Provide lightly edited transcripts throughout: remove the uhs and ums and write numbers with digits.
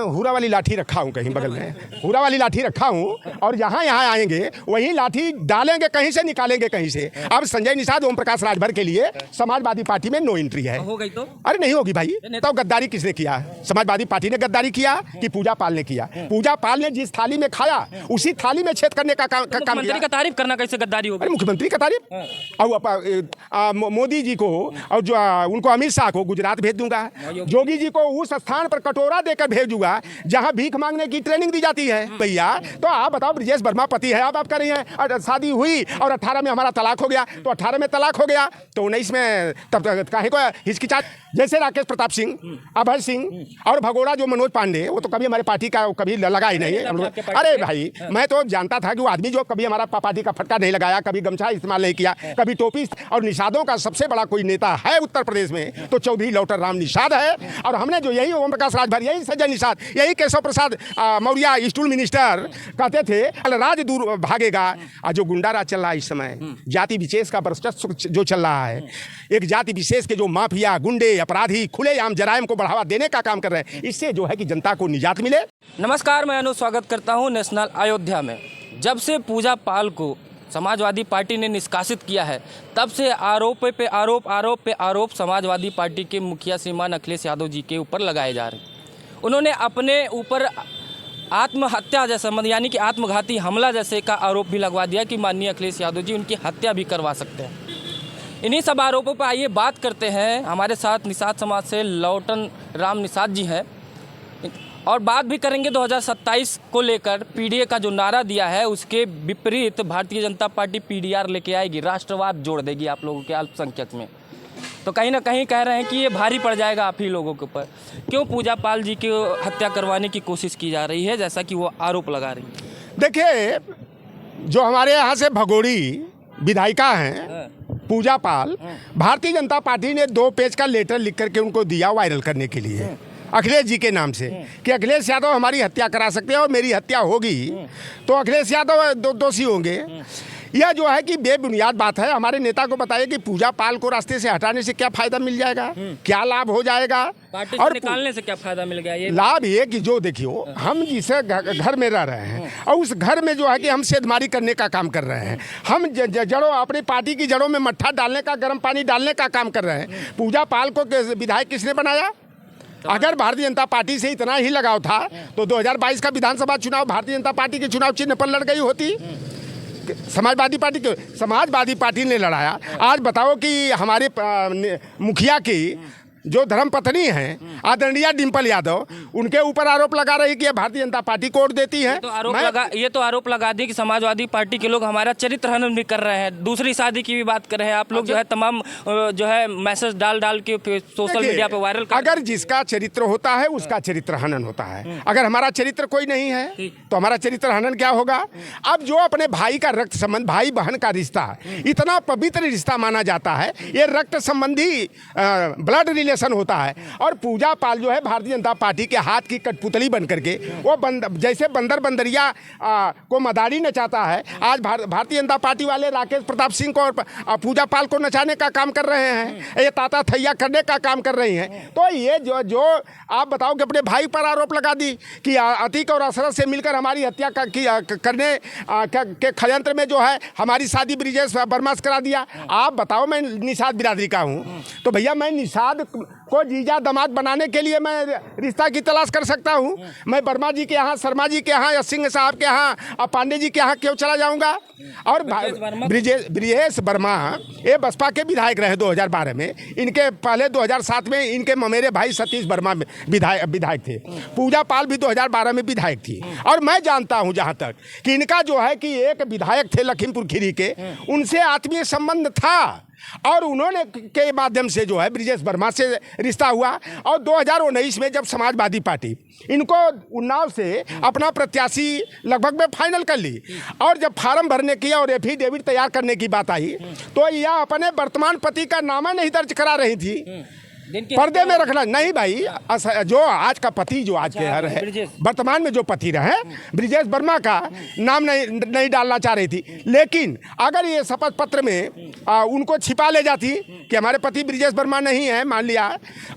हुरा वाली लाठी रखा हूँ कहीं बगल में, हुरा वाली लाठी रखा हूँ, और यहाँ आएंगे वहीं लाठी डालेंगे कहीं से, निकालेंगे कहीं से। अब संजय निषाद ओम प्रकाश राजभर के लिए समाजवादी पार्टी में नो एंट्री है। हो गई तो? अरे नहीं होगी भाई। तो गद्दारी किसने किया? समाजवादी पार्टी ने गद्दारी किया कि पूजा पाल ने किया? पूजा पाल ने जिस थाली में खाया उसी थाली में छेद करने का काम किया। मुख्यमंत्री का तारीफ करना कैसे गद्दारी होगी? अरे मुख्यमंत्री का तारीफ, और मोदी जी को और जो उनको अमित शाह को गुजरात भेज दूंगा, जोगी जी को उस स्थान पर कटोरा देकर भेजूंगा जहां भीख मांगने की ट्रेनिंग दी जाती है। भैया तो आप बताओ, ब्रजेश वर्मा पति है, आप कर रही हैं, और शादी हुई और 18 में हमारा तलाक हो गया, तो 18 में तलाक हो गया तो 19 में तब काहे को हिचकिचाहट? जैसे राकेश प्रताप सिंह, अभय सिंह और भगोड़ा जो मनोज पांडे, वो तो कभी हमारे पार्टी का कभी लगा ही नहीं है। अरे भाई मैं तो जानता था कि वो आदमी जो कभी हमारा पार्टी का फटका नहीं लगाया, कभी गमछा इस्तेमाल नहीं किया, कभी टोपी, और निषादों का सबसे बड़ा कोई नेता है उत्तर प्रदेश में तो चौधरी लौटर राम निषाद है। और हमने जो यही ओम प्रकाश राजभर, यही संजय निषाद, यही केशव प्रसाद मौर्य स्टूल मिनिस्टर कहते थे राज दूर भागेगा। और जो गुंडा राज चल रहा है इस समय, जाति विशेष का वर्चस्व जो चल रहा है, एक जाति विशेष के जो माफिया, गुंडे, अपराधी खुलेआम जराइम को बढ़ावा देने का काम कर रहे हैं, इससे जो है कि जनता को निजात मिले। नमस्कार, मैं अनु स्वागत करता हूं नेशनल अयोध्या में। जब से पूजा पाल को समाजवादी पार्टी ने निष्कासित किया है, तब से आरोप पे आरोप समाजवादी पार्टी के मुखिया श्रीमान अखिलेश यादव जी के ऊपर लगाए जा रहे हैं। उन्होंने अपने ऊपर आत्महत्या जैसा यानी कि आत्मघाती हमला जैसे का आरोप भी लगवा दिया कि माननीय अखिलेश यादव जी उनकी हत्या भी करवा सकते हैं। इन्हीं सब आरोपों पर आइए बात करते हैं। हमारे साथ निषाद समाज से लौटन राम निषाद जी हैं, और बात भी करेंगे 2027 को लेकर पीडीए का जो नारा दिया है उसके विपरीत भारतीय जनता पार्टी पीडीआर लेके आएगी, राष्ट्रवाद जोड़ देगी आप लोगों के अल्पसंख्यक में। तो कहीं ना कहीं कह रहे हैं कि ये भारी पड़ जाएगा आप ही लोगों के ऊपर। क्यों पूजा पाल जी की हत्या करवाने की कोशिश की जा रही है, जैसा कि वो आरोप लगा रही है? देखिए, जो हमारे यहाँ से भगोड़ी विधायिका हैं पूजा पाल, भारतीय जनता पार्टी ने 2 पेज का लेटर लिख करके उनको दिया वायरल करने के लिए अखिलेश जी के नाम से कि अखिलेश यादव हमारी हत्या करा सकते हैं और मेरी हत्या होगी तो अखिलेश यादव दोषी होंगे। यह जो है कि बेबुनियाद बात है। हमारे नेता को बताइए कि पूजा पाल को रास्ते से हटाने से क्या फायदा मिल जाएगा, क्या लाभ हो जाएगा, पार्टी से निकालने से क्या फायदा मिल गया? ये लाभ ये कि जो देखियो, हम जिसे घर में रह रहे हैं और उस घर में जो है कि हम सेधमारी करने का काम कर रहे हैं, हम जड़ों अपनी पार्टी की जड़ों में मट्ठा डालने का, गर्म पानी डालने का काम कर रहे हैं। पूजा पाल को विधायक किसने बनाया? अगर भारतीय जनता पार्टी से इतना ही लगाव था तो 2022 का विधानसभा चुनाव भारतीय जनता पार्टी के चुनाव चिन्ह पर लड़ गई होती। समाजवादी पार्टी ने लड़ाया। आज बताओ कि हमारे मुखिया की जो धर्मपत्नी हैं आदरणीय डिम्पल यादव, उनके ऊपर आरोप लगा रही कि भारतीय जनता पार्टी को वोट देती है। ये तो आरोप लगा दी कि समाजवादी पार्टी के लोग हमारा चरित्र हनन भी कर रहे हैं। दूसरी शादी की भी बात कर रहे हैं आप लोग, जो है तमाम जो है मैसेज डाल के सोशल मीडिया पे वायरल कर। अगर जिसका चरित्र होता है उसका चरित्र हनन होता है। अगर हमारा चरित्र कोई नहीं है तो हमारा चरित्र हनन क्या होगा? अब जो अपने भाई का रक्त संबंध, भाई बहन का रिश्ता इतना पवित्र रिश्ता माना जाता है, ये रक्त संबंधी ब्लड होता है, और पूजा पाल जो है भारतीय जनता पार्टी के हाथ की कठपुतली बन करके वो जैसे बंदर बंदरिया को मदारी नचाता है, आज भारतीय जनता पार्टी वाले राकेश प्रताप सिंह को और पूजा पाल को नचाने का काम कर रहे हैं, ये ताता थैया करने का काम कर रही हैं। तो ये जो आप बताओ कि अपने भाई पर आरोप लगा दी कि अतीक और असरत से मिलकर हमारी हत्या करने के षड्यंत्र में जो है हमारी शादी ब्रिजेश वर्मा से करा दिया। आप बताओ, मैं निषाद बिरादरी का हूँ तो भैया मैं निषाद को जीजा दामाद बनाने के लिए मैं रिश्ता की तलाश कर सकता हूं। मैं वर्मा जी के यहाँ, शर्मा जी के यहाँ या सिंह साहब के यहाँ और पांडे जी के यहाँ क्यों चला जाऊंगा? और ब्रिजेश वर्मा ये बसपा के विधायक रहे 2012 में, इनके पहले 2007 में इनके ममेरे भाई सतीश वर्मा विधायक थे। पूजा पाल भी 2012 में विधायक थी। और मैं जानता हूं जहां तक कि इनका जो है कि एक विधायक थे लखीमपुर खीरी के, उनसे आत्मीय संबंध था और उन्होंने के माध्यम से जो है ब्रिजेश वर्मा से रिश्ता हुआ। और 2019 में जब समाजवादी पार्टी इनको उन्नाव से अपना प्रत्याशी लगभग में फाइनल कर ली और जब फार्म भरने की और एफिडेविट तैयार करने की बात आई तो यह अपने वर्तमान पति का नाम नहीं दर्ज करा रही थी। दिन के पर्दे में रखना नहीं भाई। जो आज का पति जो आज के घर है, ब्रिजेश। वर्तमान में जो पति रहे ब्रिजेश वर्मा का नाम नहीं डालना चाह रही थी, लेकिन अगर ये शपथ पत्र में उनको छिपा ले जाती कि हमारे पति ब्रिजेश वर्मा नहीं है, मान लिया,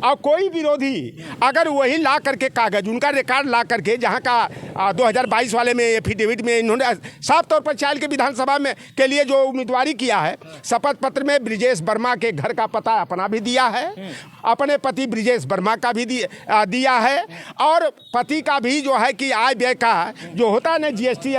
और कोई विरोधी अगर वही ला करके कागज उनका रिकॉर्ड ला करके, जहाँ का 2022 वाले में एफिडेविट में इन्होंने साफ तौर पर चाइल के विधानसभा में के लिए जो उम्मीदवारी किया है, शपथ पत्र में ब्रिजेश वर्मा के घर का पता अपना भी दिया है, अपने पति ब्रिजेश वर्मा का भी दिया है, और पति का भी जो है कि आय व्यय का जो होता है ना, जीएसटी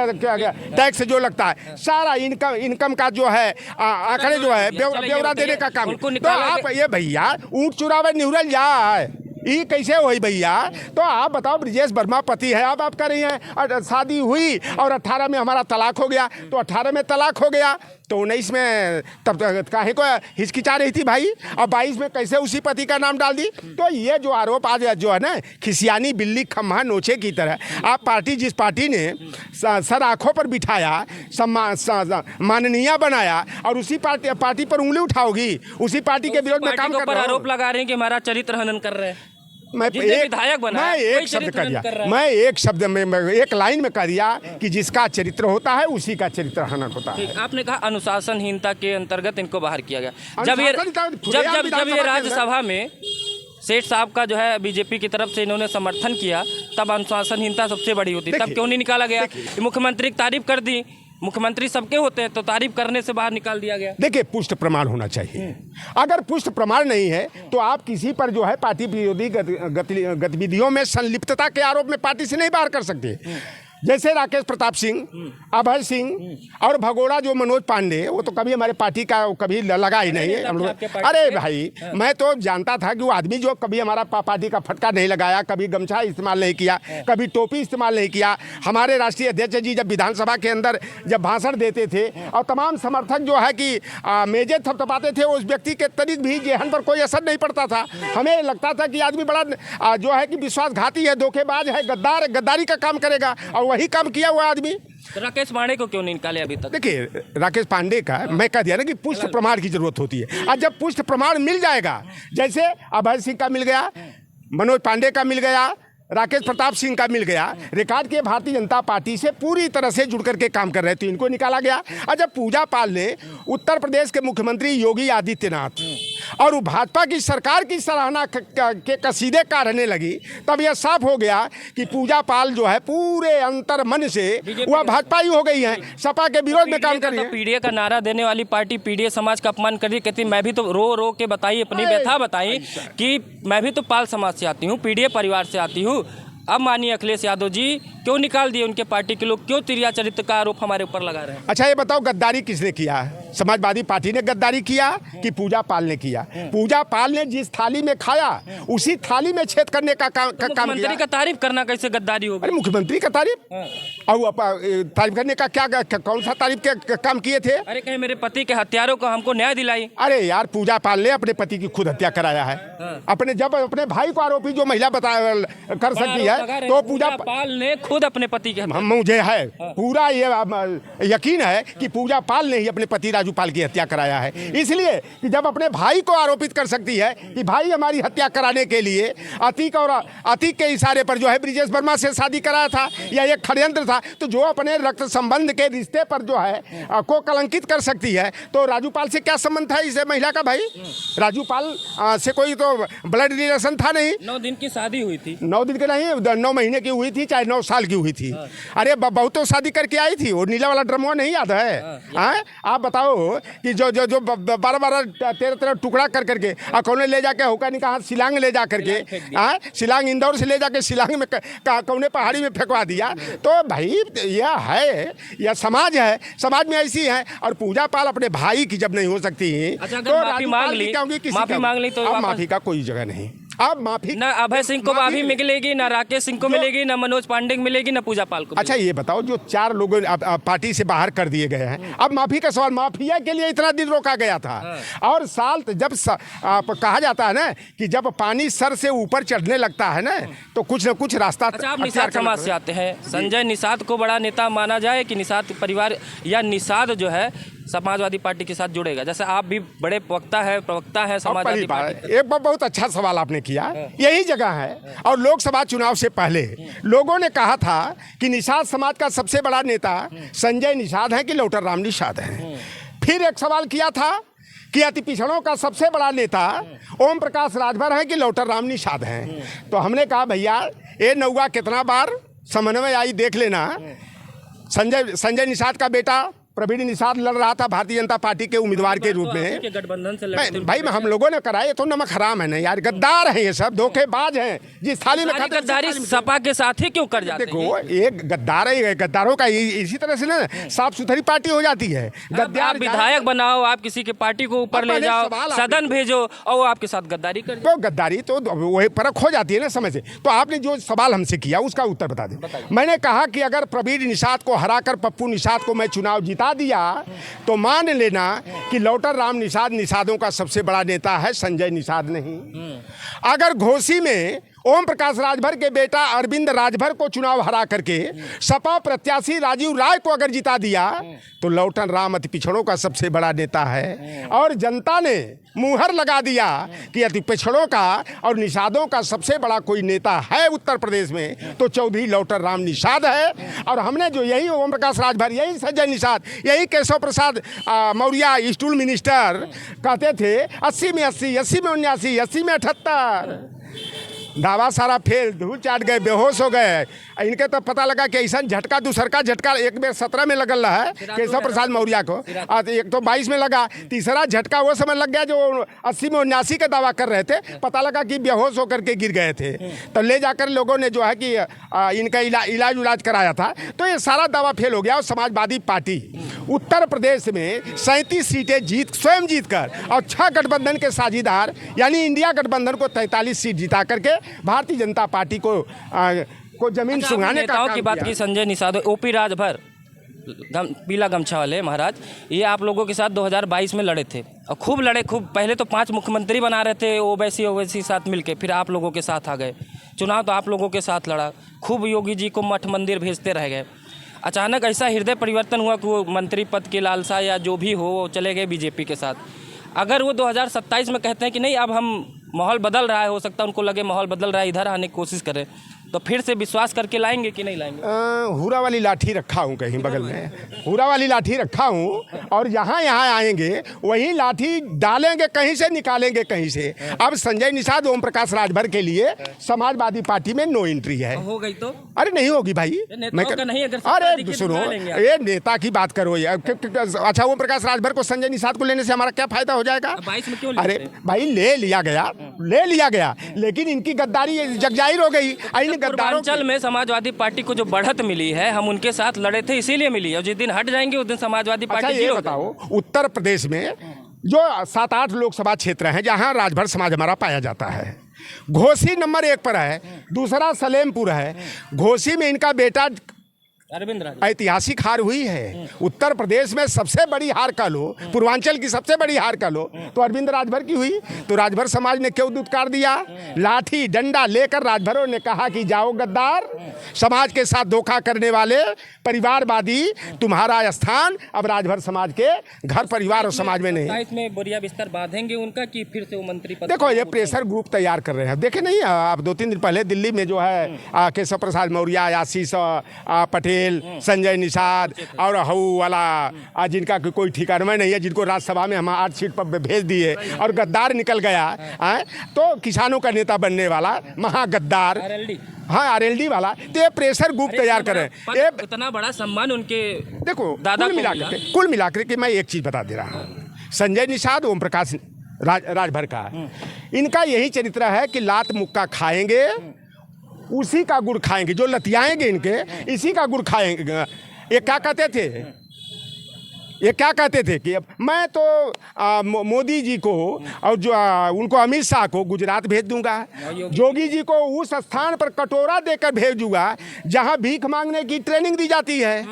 टैक्स जो लगता है, सारा इनकम का जो है आंकड़े जो है ब्यौरा देने का काम। तो आप ये भैया ऊँट चुरावे निहुरल जाए, ये कैसे हुई भैया? तो आप बताओ, ब्रिजेश वर्मा पति है, आप कर रही हैं, शादी हुई और 18 में हमारा तलाक हो गया, तो 18 में तलाक हो गया तो 19 में तब काहे को हिचकिचा रही थी भाई, और 22 में कैसे उसी पति का नाम डाल दी? तो ये जो आरोप आज जो है ना, खिसियानी बिल्ली खम्हा नोचे की तरह, आप पार्टी जिस पार्टी ने सर आँखों पर बिठाया, माननीय बनाया, और उसी पार्टी पर उंगली उठाओगी, उसी पार्टी के विरोध में काम कर रहे हो। आरोप लगा रहे हैं कि हमारा चरित्र हनन कर रहे हैं। मैं एक शब्द कर दिया, मैं एक शब्द में एक लाइन में कह दिया कि जिसका चरित्र होता है उसी का चरित्र हनन होता है। आपने कहा अनुशासनहीनता के अंतर्गत इनको बाहर किया गया। जब ये राज्यसभा में सेठ साहब का जो है बीजेपी की तरफ से इन्होंने समर्थन किया, तब अनुशासनहीनता सबसे बड़ी होती, तब क्यों नहीं निकाला गया? मुख्यमंत्री की तारीफ कर दी, मुख्यमंत्री सबके होते हैं, तो तारीफ करने से बाहर निकाल दिया गया। देखिए, पुष्ट प्रमाण होना चाहिए। अगर पुष्ट प्रमाण नहीं है तो आप किसी पर जो है पार्टी विरोधी गतिविधियों में संलिप्तता के आरोप में पार्टी से नहीं बाहर कर सकते। जैसे राकेश प्रताप सिंह, अभय सिंह और भगोड़ा जो मनोज पांडे, वो तो कभी हमारे पार्टी का कभी लगा ही नहीं है हम लोग। अरे भाई, मैं तो जानता था कि वो आदमी जो कभी हमारा पार्टी का फटका नहीं लगाया, कभी गमछा इस्तेमाल नहीं किया, कभी टोपी इस्तेमाल नहीं किया। हमारे राष्ट्रीय अध्यक्ष जी जब विधानसभा के अंदर जब भाषण देते थे और तमाम समर्थक जो है कि मेजे थपथपाते थे, उस व्यक्ति के तनिक भी जेहन पर कोई असर नहीं पड़ता था। हमें लगता था कि आदमी बड़ा जो है कि विश्वासघाती है, धोखेबाज है, गद्दारी का काम करेगा, और वही काम किया हुआ आदमी। तो राकेश पांडे को क्यों नहीं निकाले अभी तक? देखिए, राकेश पांडे का मैं कह दिया ना कि पुष्ट प्रमाण की जरूरत होती है, और जब पुष्ट प्रमाण मिल जाएगा, जैसे अभय सिंह का मिल गया, मनोज पांडे का मिल गया, राकेश प्रताप सिंह का मिल गया, रिकॉर्ड के भारतीय जनता पार्टी से पूरी तरह से जुड़ करके काम कर रहे थे, इनको निकाला गया। और जब पूजा पाल ने उत्तर प्रदेश के मुख्यमंत्री योगी आदित्यनाथ और भाजपा की सरकार की सराहना के कसीदे काढ़ने लगी, तब यह साफ हो गया कि पूजा पाल जो है पूरे अंतर मन से वह भाजपा ही हो गई है, सपा के विरोध में काम कर रही है। पीडीए का नारा देने वाली पार्टी पीडीए समाज का अपमान कर रही, कहती मैं भी तो रो के बताई, अपनी व्यथा बताई कि मैं भी तो पाल समाज से आती हूँ, पीडीए परिवार से आती हूँ। अब मानिए अखिलेश यादव जी क्यों निकाल दिए उनके पार्टी के लोग, क्यों तिरिया चरित्र का आरोप हमारे ऊपर लगा रहे हैं? अच्छा, ये बताओ, गद्दारी किसने किया? समाजवादी पार्टी ने गद्दारी किया कि पूजा पाल ने किया? पूजा पाल ने जिस थाली में खाया उसी थाली में छेद करने का काम किया। मुख्यमंत्री का तारीफ करना कैसे गद्दारी होगी? मुख्यमंत्री का तारीफ और तारीफ करने का क्या, कौन सा तारीफ के काम किए थे? अरे कहीं मेरे पति के हत्यारों को हमको न्याय दिलाई। अरे यार, पूजा पाल ने अपने पति की खुद हत्या कराया है। अपने भाई को आरोपी जो महिला कर सकती है, तो पूजा पाल ने खुद अपने पति के, मुझे है पूरा ये यकीन है कि पूजा पाल ने ही अपने पति राजू पाल की हत्या कराया है। इसलिए कि जब अपने भाई को आरोपित कर सकती है कि भाई हमारी हत्या कराने के लिए अतीक के इशारे पर जो है ब्रिजेश वर्मा से शादी कराया था या एक षड्यंत्र था, तो जो अपने रक्त संबंध के रिश्ते पर जो है को कलंकित कर सकती है, तो राजू पाल से क्या संबंध था इस महिला का? भाई, राजू पाल से कोई तो ब्लड रिलेशन था नहीं। 9 दिन की शादी हुई थी। 9 दिन की नहीं, 9 महीने की हुई थी, चाहे 9 साल की हुई थी। अरे बहुतों शादी करके आई थी, वो नीला वाला ड्रमवा नहीं याद है? आप बताओ कि जो 12 13 टुकड़ा कर करके कौने ले जाके होका नहीं कहा, शिलांग ले जा करके, शिलांग इंदौर से ले जाके शिलांग में कौने पहाड़ी में फेंकवा दिया। तो भाई यह है, यह समाज है, समाज में ऐसी है। और पूजा पाल अपने भाई की जब नहीं हो सकती तो माफी मांग ली तो माफी का कोई जगह नहीं। अब माफी ना अभय सिंह को माफी मिलेगी, ना राकेश सिंह को मिलेगी, ना मनोज पांडे को मिलेगी, ना पूजा पाल को। अच्छा, ये बताओ, जो 4 लोग पार्टी से बाहर कर दिए गए हैं, अब माफी का सवाल, माफिया के लिए इतना दिन रोका गया था। और साल जब कहा जाता है ना कि जब पानी सर से ऊपर चढ़ने लगता है ना, तो कुछ न कुछ रास्ता। अच्छा, आप निषाद समाज से आते हैं, संजय निषाद को बड़ा नेता माना जाए कि निषाद परिवार या निषाद जो है समाजवादी पार्टी के साथ जुड़ेगा? जैसे आप भी बड़े प्रवक्ता है समाजवादी पार्टी। एक बहुत अच्छा सवाल आपने किया। यही जगह है और लोकसभा चुनाव से पहले लोगों ने कहा था कि निषाद समाज का सबसे बड़ा नेता संजय निषाद है कि लौटर राम निषाद है। फिर एक सवाल किया था कि अति पिछड़ों का सबसे बड़ा नेता ओम प्रकाश राजभर है कि लौटर राम निषाद हैं। तो हमने कहा भैया ये नौवा कितना बार समन्वय आई देख लेना। संजय निषाद का बेटा प्रवीण निषाद लड़ रहा था भारतीय जनता पार्टी के उम्मीदवार के रूप में। गठबंधन से लड़ते भाई हम लोगों ने कराए तो नमक हराम है ना यार, गद्दार हैं ये सब, धोखेबाज हैं। जिस थाली में खाते गद्दारी सपा के साथ ही क्यों कर जाते हैं? देखो एक गद्दार है, गद्दारों का इसी तरह से ना साफ सुथरी पार्टी हो जाती है। आप विधायक बनाओ, आप किसी की पार्टी को ऊपर ले जाओ, सदन भेजो और वो आपके साथ गद्दारी कर, तो गद्दारी तो वही परख हो जाती है ना समय से। तो आपने जो सवाल हमसे किया उसका उत्तर बता दें। मैंने कहा कि अगर प्रवीण निषाद को हराकर पप्पू निषाद को मैं चुनाव जिता दिया तो मान लेना कि लौटर राम निषाद निषादों का सबसे बड़ा नेता है, संजय निषाद नहीं। अगर घोसी में ओम प्रकाश राजभर के बेटा अरविंद राजभर को चुनाव हरा करके सपा प्रत्याशी राजीव राय को अगर जिता दिया तो लौटन राम अति पिछड़ों का सबसे बड़ा नेता है। और जनता ने मुहर लगा दिया कि अति पिछड़ों का और निषादों का सबसे बड़ा कोई नेता है उत्तर प्रदेश में तो चौधरी लौटर राम निषाद है। और हमने जो यही ओम प्रकाश राजभर, यही संजय निषाद, यही केशव प्रसाद मौर्य स्टूल मिनिस्टर कहते थे 80 में 80, 80 में 79, 80 में 78। दावा सारा फेल, धूल चाट गए, बेहोश हो गए। इनके तो पता लगा कि ऐसा झटका दूसर का झटका एक बार 17 में लगल रहा है केशव प्रसाद मौर्य को, एक तो 22 में लगा, तीसरा झटका वो समय लग गया जो 80 में 79 का दावा कर रहे थे, पता लगा कि बेहोश होकर के गिर गए थे। तो ले जाकर लोगों ने जो है कि इनका इलाज कराया था। तो ये सारा दावा फेल हो गया और समाजवादी पार्टी उत्तर प्रदेश में 37 सीटें स्वयं जीत कर और 6 गठबंधन के साझीदार यानी इंडिया गठबंधन को 43 सीट जिता करके भारतीय जनता पार्टी को जमीन सुंघाने का काम की बात की। संजय निषाद, ओपी राजभर पीला गमछा वाले महाराज, ये आप लोगों के साथ 2022 में लड़े थे और खूब लड़े, खूब पहले तो 5 मुख्यमंत्री बना रहे थे ओवैसी साथ मिलके, फिर आप लोगों के साथ आ गए चुनाव, तो आप लोगों के साथ लड़ा, खूब योगी जी को मठ मंदिर भेजते रह गए। अचानक ऐसा हृदय परिवर्तन हुआ कि वो मंत्री पद की लालसा या जो भी हो वो चले गए बीजेपी के साथ। अगर वो 2027 में कहते हैं कि नहीं अब हम माहौल बदल रहा है, हो सकता है उनको लगे माहौल बदल रहा है, इधर आने की कोशिश करें, तो फिर से विश्वास करके लाएंगे कि नहीं लाएंगे? हुरा वाली लाठी रखा हूँ कहीं बगल में, हुरा वाली लाठी रखा हूँ और यहाँ आएंगे वहीं लाठी डालेंगे, कहीं से निकालेंगे कहीं से। अब संजय निषाद ओम प्रकाश राजभर के लिए समाजवादी पार्टी में नो एंट्री है। हो गई तो? अरे नहीं होगी भाई, अरे सुनो, ये नेता की बात करो। अच्छा ओम प्रकाश राजभर को संजय निषाद को लेने से हमारा क्या फायदा हो जाएगा? अरे भाई ले लिया गया, लेकिन इनकी गद्दारी जगजाहिर हो गई। पूर्वांचल में समाजवादी पार्टी को जो बढ़त मिली है, हम उनके साथ लड़े थे इसीलिए मिली है, और जिस दिन हट जाएंगे उस दिन समाजवादी पार्टी ये बताओ, उत्तर प्रदेश में जो 7-8 लोकसभा क्षेत्र हैं जहां राजभर समाज हमारा पाया जाता है, घोसी नंबर 1 पर है, दूसरा सलेमपुर है। घोसी में इनका बेटा अरविंद राजभर, ऐतिहासिक हार हुई है उत्तर प्रदेश में, सबसे बड़ी हार का लो, पूर्वांचल की सबसे बड़ी हार का लो तो अरविंद राजभर की हुई। तो राजभर समाज ने क्यों दुत्कार दिया? लाठी डंडा लेकर राजभरों ने कहा कि जाओ गद्दार, समाज के साथ धोखा करने वाले परिवारवादी, तुम्हारा स्थान अब राजभर समाज के घर परिवार और समाज में नहीं। इसमें बोरिया बिस्तर बांधेंगे उनका कि फिर से वो मंत्री पद? देखो ये प्रेशर ग्रुप तैयार कर रहे हैं। देखे नहीं आप 2-3 दिन पहले दिल्ली में जो है केशव प्रसाद मौर्य, आशीष पटेल, संजय निषाद और हऊ वाला जिनका कोई ठिकाना नहीं है, जिनको राज्यसभा में हम 8 सीट पर भेज दिए और गद्दार निकल गया तो किसानों का नेता बनने वाला महागद्दार, हाँ आरएलडी वाला। तो ये प्रेशर ग्रुप तैयार कर रहे हैं। इतना बड़ा सम्मान उनके, देखो दादा कुल मिलाकर के मैं एक चीज बता दे रहा हूँ, संजय निषाद ओम प्रकाश राजभर का इनका यही चरित्र है कि लात मुक्का खाएंगे, उसी का गुड़ खाएंगे, जो लतियाएंगे इनके इसी का गुड़ खाएंगे। ये क्या कहते थे कि मैं तो मोदी जी को और जो उनको अमित शाह को गुजरात भेज दूंगा, योगी जी को उस स्थान पर कटोरा देकर भेज दूंगा जहां भीख मांगने की ट्रेनिंग दी जाती है,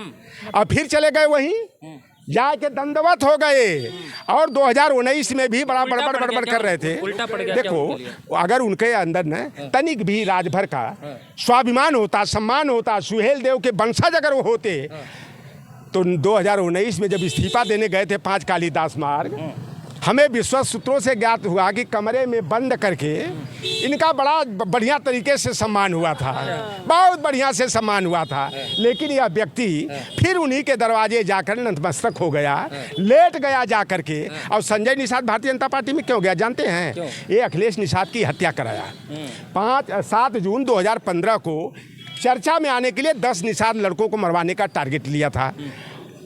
और फिर चले गए वहीं जाके दंडवत हो गए। और 2019 में भी बड़ा बड़बड़ कर रहे थे। देखो अगर उनके अंदर न तनिक भी राजभर का स्वाभिमान होता, सम्मान होता, सुहेल देव के वंशज अगर वो होते तो 2019 में जब इस्तीफा देने गए थे 5 कालिदास मार्ग, हमें विश्वस्त सूत्रों से ज्ञात हुआ कि कमरे में बंद करके इनका बड़ा बढ़िया तरीके से सम्मान हुआ था, बहुत बढ़िया से सम्मान हुआ था। लेकिन यह व्यक्ति फिर उन्हीं के दरवाजे जाकर नतमस्तक हो गया, लेट गया जा करके। और संजय निषाद भारतीय जनता पार्टी में क्यों गया जानते हैं? ये अखिलेश निषाद की हत्या कराया। 7 जून 2015 को चर्चा में आने के लिए 10 निषाद लड़कों को मरवाने का टारगेट लिया था।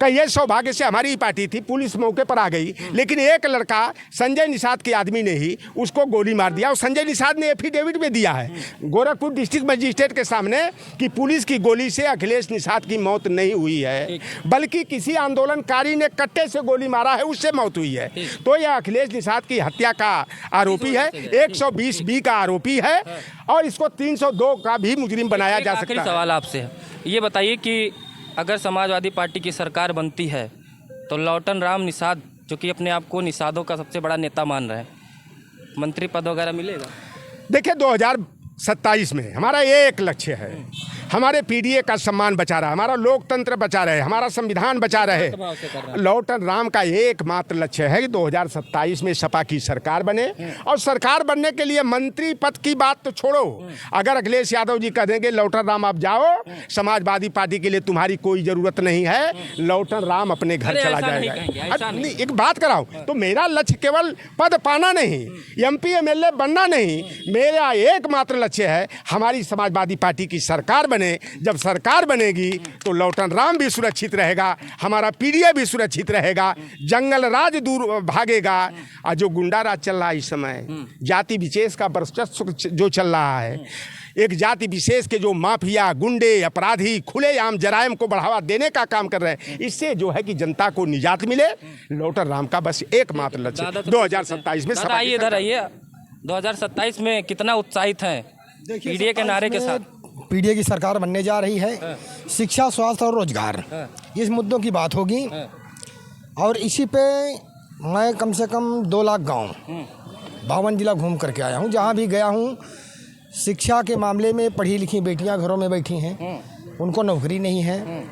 कहिए सौभाग्य से हमारी ही पार्टी थी, पुलिस मौके पर आ गई, लेकिन एक लड़का संजय निषाद के आदमी ने ही उसको गोली मार दिया। और संजय निषाद ने एफिडेविट में दिया है गोरखपुर डिस्ट्रिक्ट मजिस्ट्रेट के सामने कि पुलिस की गोली से अखिलेश निषाद की मौत नहीं हुई है, बल्कि किसी आंदोलनकारी ने कट्टे से गोली मारा है, उससे मौत हुई है। तो यह अखिलेश निषाद की हत्या का आरोपी है, 120B का आरोपी है, और इसको 302 का भी मुजरिम बनाया जा सकता है। सवाल आपसे है, ये बताइए कि अगर समाजवादी पार्टी की सरकार बनती है तो लौटन राम निषाद, जो कि अपने आप को निषादों का सबसे बड़ा नेता मान रहे हैं, मंत्री पद वगैरह मिलेगा? देखिए 2027 में हमारा एक लक्ष्य है, हमारे पीडीए का सम्मान बचा रहा, हमारा लोकतंत्र बचा रहे, हमारा संविधान बचा रहे। लौटन राम का एकमात्र लक्ष्य है कि 2027 में सपा की सरकार बने। और सरकार बनने के लिए मंत्री पद की बात तो छोड़ो, अगर अखिलेश यादव जी कह देंगे लौटन राम आप जाओ, समाजवादी पार्टी के लिए तुम्हारी कोई ज़रूरत नहीं है, लौटन राम अपने घर चला जाएगा। एक बात कराओ, तो मेरा लक्ष्य केवल पद पाना नहीं, MP MLA बनना नहीं, मेरा एकमात्र लक्ष्य है हमारी समाजवादी पार्टी की सरकार बने। जब सरकार बनेगी तो लौटन राम भी सुरक्षित रहेगा, हमारा पीडीए भी सुरक्षित रहेगा, जंगल राज दूर भागेगा। और जो गुंडा राज चल रहा है इस समय, जाति विशेष का वर्चस्व जो चल रहा है, एक जाति विशेष के जो माफिया, गुंडे, अपराधी खुलेआम जराइम को बढ़ावा देने का काम कर रहे हैं, इससे जो है कि जनता को निजात मिले। लौटन राम का बस एकमात्र लक्ष्य 2027 में। आइए इधर आइए, 2027 में कितना उत्साहित हैं पीडीए के नारे के साथ? पीडीए की सरकार बनने जा रही है। शिक्षा, स्वास्थ्य और रोजगार, इस मुद्दों की बात होगी। और इसी पे मैं कम से कम 2 लाख गांव 52 जिला घूम करके आया हूं। जहां भी गया हूं, शिक्षा के मामले में पढ़ी लिखी बेटियां घरों में बैठी हैं, उनको नौकरी नहीं है।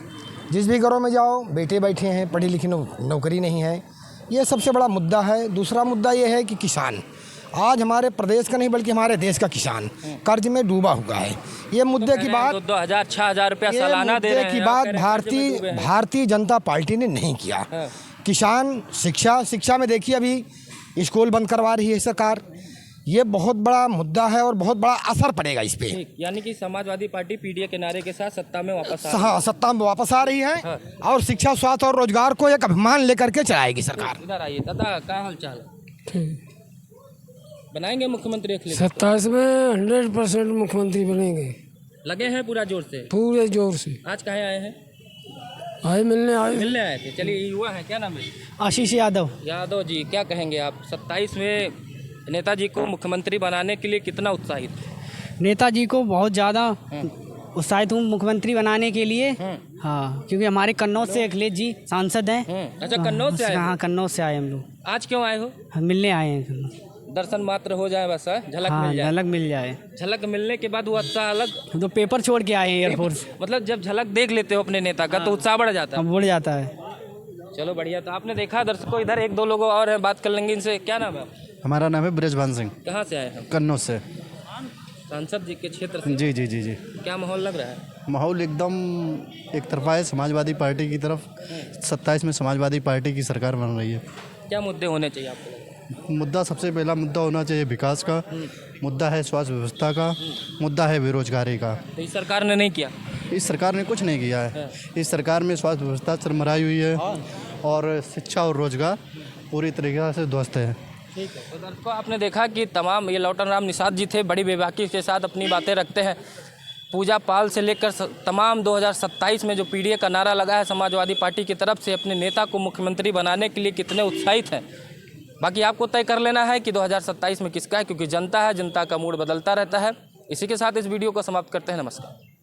जिस भी घरों में जाओ, बेटे बैठे हैं, पढ़ी लिखी नौकरी नहीं है। ये सबसे बड़ा मुद्दा है। दूसरा मुद्दा ये है कि किसान, आज हमारे प्रदेश का नहीं बल्कि हमारे देश का किसान कर्ज में डूबा हुआ है। ये मुद्दे की बात 2,000-6,000 रुपया सालाना दे रहे हैं। की बात भारतीय जनता पार्टी ने नहीं किया। किसान, शिक्षा में देखिए अभी स्कूल बंद करवा रही है सरकार। ये बहुत बड़ा मुद्दा है और बहुत बड़ा असर पड़ेगा इस पे। यानी कि समाजवादी पार्टी पीडीए के नारे के साथ सत्ता में वापस सत्ता में वापस आ रही है। और शिक्षा, स्वास्थ्य और रोजगार को एक अभिमान लेकर के चलाएगी सरकार। इधर आइए दादा, क्या हाल चाल है? बनाएंगे मुख्यमंत्री अखिलेश? 27 में 100% मुख्यमंत्री बनेंगे। लगे हैं पूरा जोर से? पूरे जोर से। आज कहाँ आए हैं? मिलने आए थे। चलिए, युवा है, क्या नाम है? आशीष यादव यादव जी, क्या कहेंगे आप? 27 में नेताजी को मुख्यमंत्री बनाने के लिए कितना उत्साहित? नेताजी को बहुत ज़्यादा उत्साहित हूँ मुख्यमंत्री बनाने के लिए। हाँ, क्योंकि हमारे कन्नौज से अखिलेश जी सांसद हैं। अच्छा, कन्नौज से आए? हाँ, कन्नौज से आए हम लोग। आज क्यों आए हो? मिलने आए हैं। दर्शन मात्र हो जाए बस, झलक मिल जाए। झलक मिल जाए। झलक मिलने के बाद वो उत्साह अलग। तो पेपर छोड़ के आए हैं एयरफोर्स। मतलब जब झलक देख लेते हो अपने नेता का तो उत्साह बढ़ जाता है। बढ़ जाता है। चलो बढ़िया। तो आपने देखा दर्शकों, इधर 1-2 लोग और हैं, बात कर लेंगे इनसे। क्या नाम है? हमारा नाम है ब्रजभान सिंह। कहाँ से आए हैं? कन्नौज से। सांसद जी के क्षेत्र से? जी जी जी जी। क्या माहौल लग रहा है? माहौल एकदम एक तरफा है समाजवादी पार्टी की तरफ। 27 में समाजवादी पार्टी की सरकार बन रही है। क्या मुद्दे होने चाहिए आपको? मुद्दा, सबसे पहला मुद्दा होना चाहिए विकास का, मुद्दा है स्वास्थ्य व्यवस्था का, मुद्दा है बेरोजगारी का। तो इस सरकार ने नहीं किया? इस सरकार ने कुछ नहीं किया है। इस सरकार में स्वास्थ्य व्यवस्था चरमराई हुई है और शिक्षा और रोजगार पूरी तरीके से ध्वस्त है। ठीक है। तो दर्शकों, आपने देखा कि तमाम, ये लौटन राम निषाद जी थे, बड़ी बेबाकी के साथ अपनी बातें रखते हैं। पूजा पाल से लेकर तमाम 2027 में जो पीडीए का नारा लगा है समाजवादी पार्टी की तरफ से, अपने नेता को मुख्यमंत्री बनाने के लिए कितने उत्साहित हैं। बाकी आपको तय कर लेना है कि 2027 में किसका है, क्योंकि जनता है, जनता का मूड बदलता रहता है। इसी के साथ इस वीडियो को समाप्त करते हैं। नमस्कार।